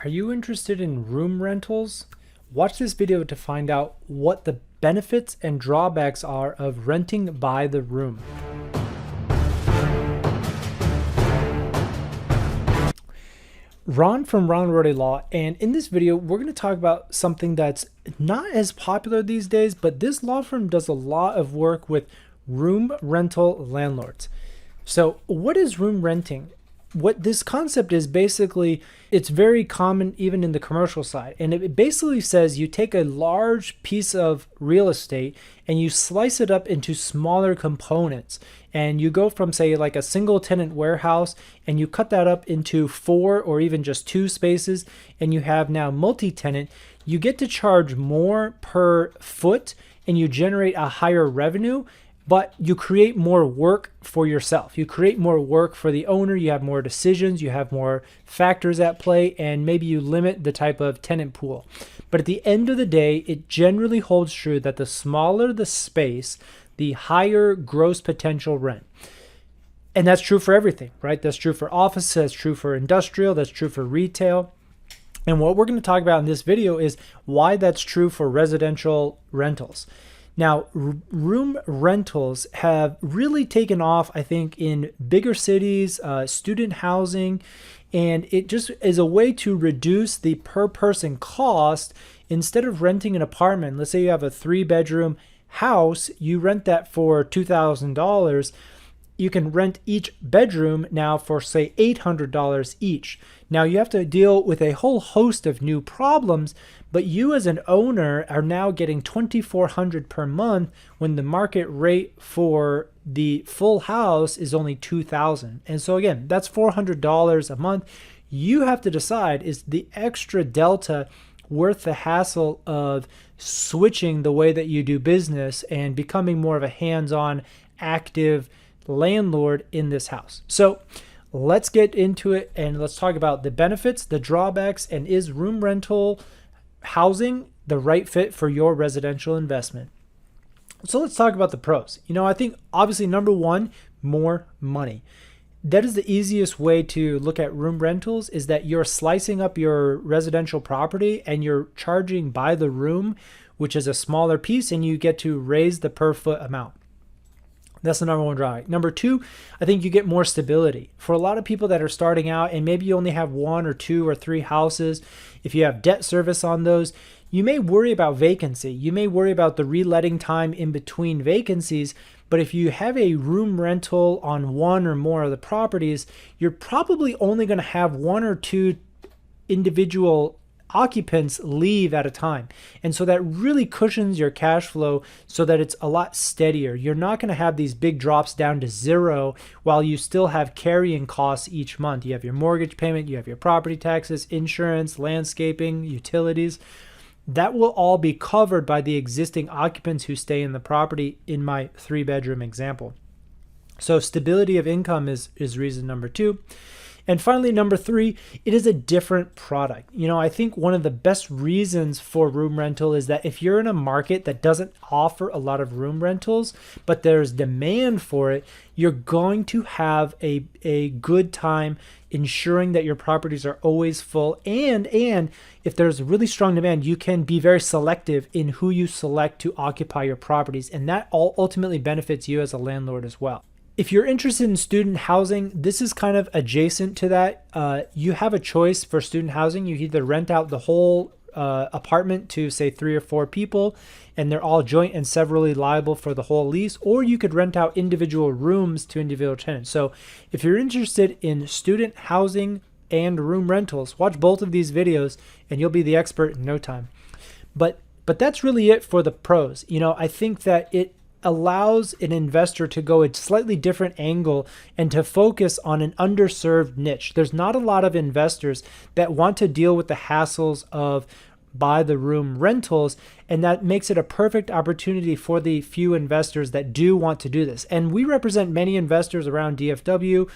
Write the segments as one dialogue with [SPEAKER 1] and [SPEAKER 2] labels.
[SPEAKER 1] Are you interested in room rentals? Watch this video to find out what the benefits and drawbacks are of renting by the room. Ron from Ronald Rohde Law, and in this video we're going to talk about something that's not as popular these days, but this law firm does a lot of work with room rental landlords. So what is room renting? What this concept is basically, it's very common even in the commercial side. And it basically says you take a large piece of real estate and you slice it up into smaller components. And you go from, say, like a single tenant warehouse, and you cut that up into 4 or even just 2 spaces, and you have now multi-tenant. You get to charge more per foot and you generate a higher revenue, but you create more work for yourself. You create more work for the owner. You have more decisions, you have more factors at play, and maybe you limit the type of tenant pool. But at the end of the day, it generally holds true that the smaller the space, the higher gross potential rent. And that's true for everything, right? That's true for office, that's true for industrial, that's true for retail. And what we're going to talk about in this video is why that's true for residential rentals. Now, room rentals have really taken off, I think, in bigger cities, student housing, and it just is a way to reduce the per person cost. Instead of renting an apartment, let's say you have a 3-bedroom house, you rent that for $2,000. You can rent each bedroom now for, say, $800 each. Now you have to deal with a whole host of new problems, but you as an owner are now getting $2,400 per month when the market rate for the full house is only $2,000. And so again, that's $400 a month. You have to decide, is the extra delta worth the hassle of switching the way that you do business and becoming more of a hands-on, active landlord in this house? So let's get into it and let's talk about the benefits, the drawbacks, and is room rental housing the right fit for your residential investment? So let's talk about the pros. I think obviously number one, more money. That is the easiest way to look at room rentals, is that you're slicing up your residential property and you're charging by the room, which is a smaller piece, and you get to raise the per foot amount. That's the number one drawback. Number two, I think you get more stability. For a lot of people that are starting out and maybe you only have 1 or 2 or 3 houses, if you have debt service on those, you may worry about vacancy. You may worry about the reletting time in between vacancies. But if you have a room rental on 1 or more of the properties, you're probably only going to have 1 or 2 individual occupants leave at a time. And so that really cushions your cash flow so that it's a lot steadier. You're not going to have these big drops down to 0 while you still have carrying costs each month. You have your mortgage payment, you have your property taxes, insurance, landscaping, utilities. That will all be covered by the existing occupants who stay in the property in my 3-bedroom example. So stability of income is reason number 2. And finally, number 3, it is a different product. I think one of the best reasons for room rental is that if you're in a market that doesn't offer a lot of room rentals, but there's demand for it, you're going to have a good time ensuring that your properties are always full. And if there's really strong demand, you can be very selective in who you select to occupy your properties. And that all ultimately benefits you as a landlord as well. If you're interested in student housing, this is kind of adjacent to that. You have a choice for student housing. You either rent out the whole apartment to, say, 3 or 4 people, and they're all joint and severally liable for the whole lease, or you could rent out individual rooms to individual tenants. So if you're interested in student housing and room rentals, watch both of these videos and you'll be the expert in no time. But that's really it for the pros. I think that it allows an investor to go a slightly different angle and to focus on an underserved niche. There's not a lot of investors that want to deal with the hassles of buy the room rentals, and that makes it a perfect opportunity for the few investors that do want to do this. And we represent many investors around DFW,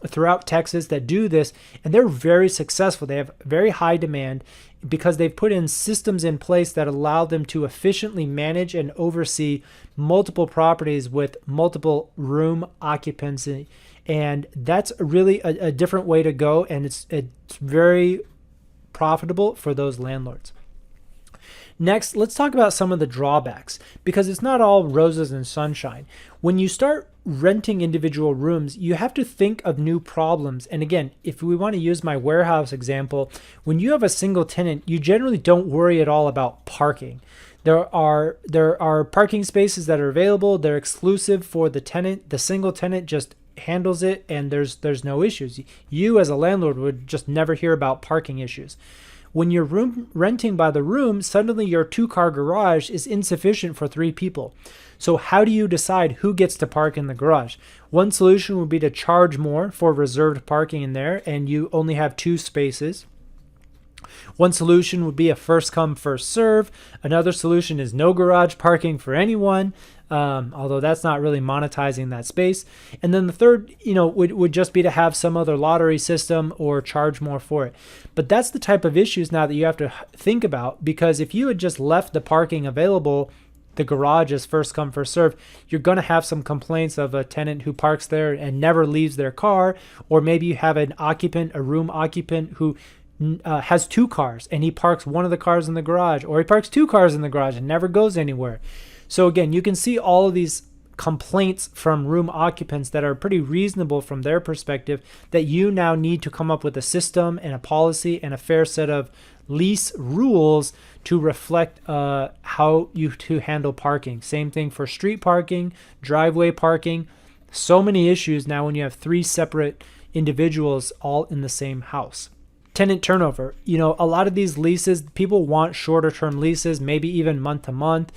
[SPEAKER 1] throughout Texas, that do this, and they're very successful. They have very high demand because they've put in systems in place that allow them to efficiently manage and oversee multiple properties with multiple room occupancy. And that's really a different way to go, and it's very profitable for those landlords. Next, let's talk about some of the drawbacks, because it's not all roses and sunshine. When you start renting individual rooms, you have to think of new problems. And again, if we want to use my warehouse example, when you have a single tenant, you generally don't worry at all about parking. There are parking spaces that are available. They're exclusive for the tenant. The single tenant just handles it, and there's no issues. You as a landlord would just never hear about parking issues. When you're renting by the room, suddenly your 2-car garage is insufficient for 3 people. So how do you decide who gets to park in the garage? One solution would be to charge more for reserved parking in there, and you only have 2 spaces. One solution would be a first come, first serve. Another solution is no garage parking for anyone, although that's not really monetizing that space. And then the third, would just be to have some other lottery system or charge more for it. But that's the type of issues now that you have to think about, because if you had just left the parking available, the garage is first come, first serve, you're going to have some complaints of a tenant who parks there and never leaves their car, or maybe you have a room occupant who has 2 cars and he parks one of the cars in the garage, or he parks 2 cars in the garage and never goes anywhere. So again, you can see all of these complaints from room occupants that are pretty reasonable from their perspective, that you now need to come up with a system and a policy and a fair set of lease rules to reflect how you to handle parking. Same thing for street parking, driveway parking. So many issues now when you have 3 separate individuals all in the same house. Tenant turnover. A lot of these leases, people want shorter term leases, maybe even month to month.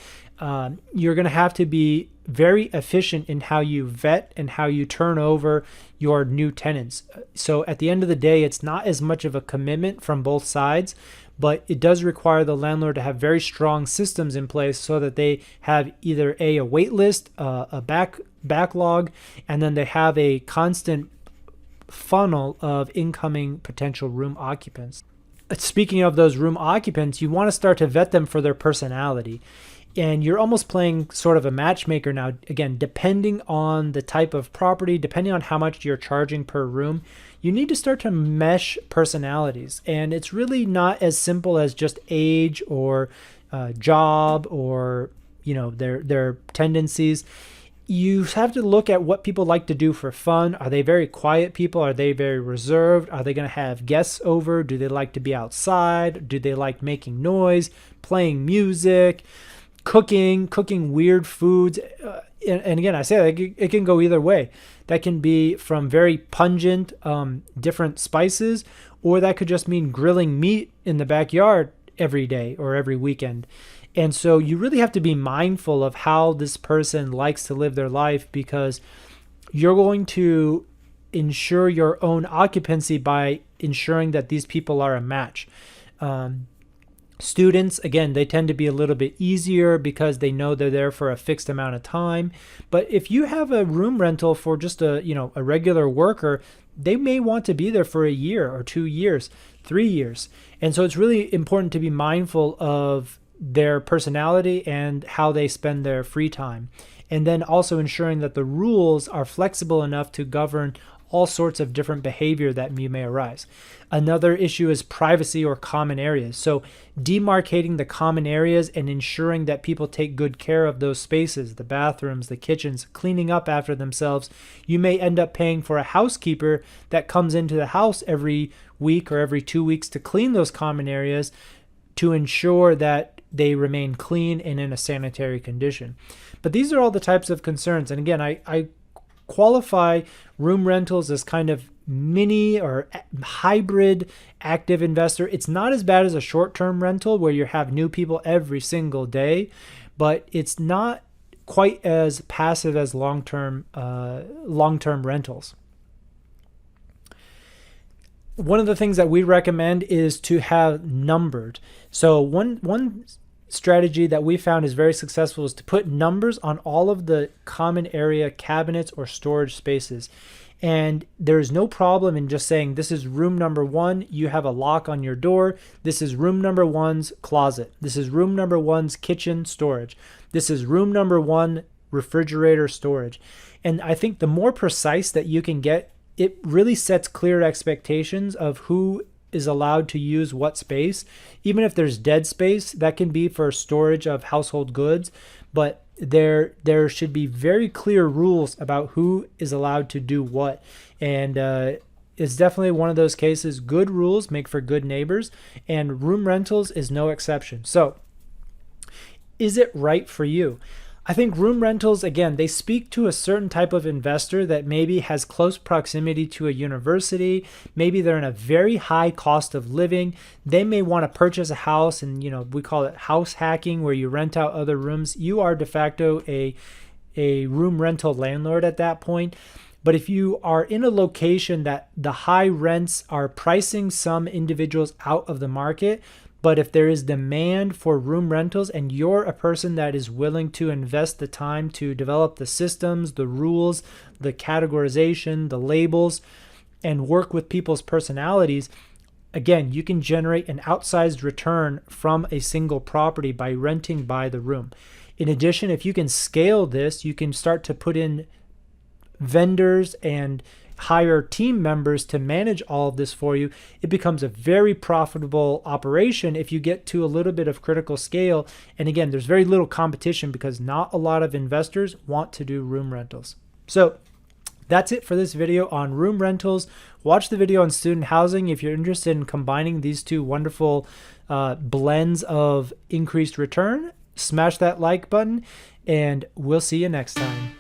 [SPEAKER 1] You're going to have to be very efficient in how you vet and how you turn over your new tenants. So at the end of the day, it's not as much of a commitment from both sides, but it does require the landlord to have very strong systems in place so that they have either a wait list, a backlog, and then they have a constant funnel of incoming potential room occupants. Speaking of those room occupants, you want to start to vet them for their personality. And you're almost playing sort of a matchmaker now. Again, depending on the type of property, depending on how much you're charging per room, you need to start to mesh personalities. And it's really not as simple as just age or job or their tendencies. You have to look at what people like to do for fun. Are they very quiet people? Are they very reserved? Are they going to have guests over? Do they like to be outside? Do they like making noise, playing music, cooking weird foods? And again, I say it can go either way. That can be from very pungent, different spices, or that could just mean grilling meat in the backyard every day or every weekend. And so you really have to be mindful of how this person likes to live their life, because you're going to ensure your own occupancy by ensuring that these people are a match. Students, again, they tend to be a little bit easier because they know they're there for a fixed amount of time. But if you have a room rental for just a regular worker, they may want to be there for a year or 2 years, 3 years. And so it's really important to be mindful of their personality and how they spend their free time. And then also ensuring that the rules are flexible enough to govern all sorts of different behavior that may arise. Another issue is privacy or common areas. So demarcating the common areas and ensuring that people take good care of those spaces, the bathrooms, the kitchens, cleaning up after themselves. You may end up paying for a housekeeper that comes into the house every week or every 2 weeks to clean those common areas to ensure that they remain clean and in a sanitary condition. But these are all the types of concerns. And again, I qualify room rentals as kind of mini or hybrid active investor. It's not as bad as a short-term rental where you have new people every single day, but it's not quite as passive as long-term rentals. One of the things that we recommend is to have numbered. So one strategy that we found is very successful is to put numbers on all of the common area cabinets or storage spaces. And there's no problem in just saying, this is room number 1, you have a lock on your door. This is room number 1's closet. This is room number 1's kitchen storage. This is room number 1 refrigerator storage. And I think the more precise that you can get, it really sets clear expectations of who is allowed to use what space. Even if there's dead space, that can be for storage of household goods, but there should be very clear rules about who is allowed to do what. And it's definitely one of those cases. Good rules make for good neighbors, and room rentals is no exception. So is it right for you? I think room rentals, again, they speak to a certain type of investor that maybe has close proximity to a university. Maybe they're in a very high cost of living. They may want to purchase a house, and we call it house hacking, where you rent out other rooms. You are de facto a room rental landlord at that point. But if you are in a location that the high rents are pricing some individuals out of the market, but if there is demand for room rentals and you're a person that is willing to invest the time to develop the systems, the rules, the categorization, the labels, and work with people's personalities, again, you can generate an outsized return from a single property by renting by the room. In addition, if you can scale this, you can start to put in vendors and hire team members to manage all of this for you. It becomes a very profitable operation if you get to a little bit of critical scale. And again, there's very little competition because not a lot of investors want to do room rentals. So that's it for this video on room rentals. Watch the video on student housing if you're interested in combining these two wonderful blends of increased return. Smash that like button, and we'll see you next time.